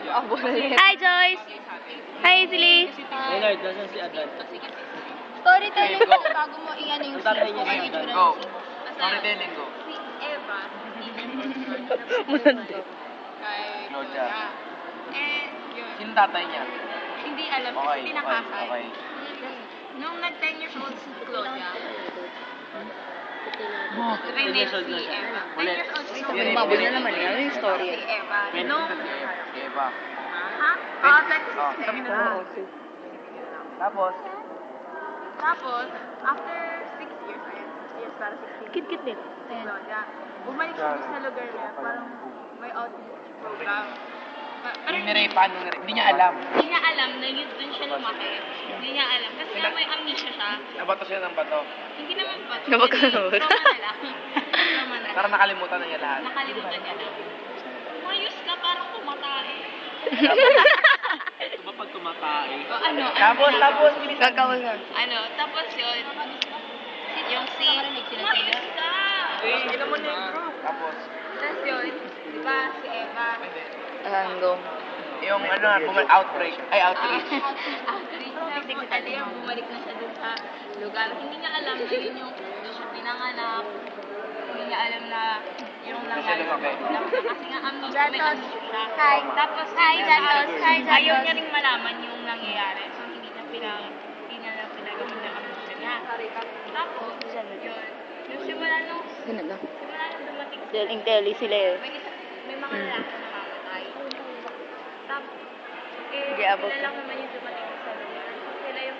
Hi, Joyce! Hi, Izzy! Leonard, nasan si Adan? Storytelling mo bago mo i-ano yung Tatay niya si Adan. Go. Storytelling ko. Si Eva, Munod. kay Claudia. And yun, Sino tatay niya? hindi alam kasi Okay, pinakasal. okay. Nung nag-10 years old si Claudia, 10 years old na si siya. Eva. 10 Ulit. years old si Ulit. Eva. Mabul na naman yan. Ano yung story? Si Eva. Nung, Eva. ha? Oo, 26 Oh, si sabi na Eva. lang. Tapos, Tapos, after 6 years, ayun, 6 years para 16. Kit-kit din. Si Claudia. Bumalik siya sa lugar niya, parang may outreach program. Pero yung niray, paano niray? Hindi niya alam. hindi niya alam na yun dun siya lumaki. Hindi niya alam. Kasi nga may amnesia siya. Nabato siya ng bato. Hindi naman ba? Nabagkanod. Trauma na lang. Trauma na lang. Parang nakalimutan na niya lahat. Nakalimutan niya lang. Umayos ka, parang kumakain. Ito ba pag kumakain? O ano? Tapos, Gagawin nga. Ano? Tapos yun. Yung si... Umayos ka! Hindi naman na yung group. Tapos, Tapos yun. Diba si Eva? Hanggang. yung ano, outbreak. Ay, outreach. Outreach na po. Ano yun, bumalik na siya dun sa lugar. Hindi niya alam na yun yung doon siya pinanganak. Hindi niya alam na yung nangyari sa magulang niya. Kasi nga amnesia, may amnesia siya. Hi. Tapos, Hi, Jantos. Hi, Jantos. ayaw niya rin malaman yung nangyayari. So, hindi niya na pinagamit ng amnesia niya. Tapos, yun. Yung simula nung dumating sila, Telling-telly sila eh. may mga lalaki na namamatay. Tapos, Hindi abot sila lang naman yung dumating sa lugar. Sila yung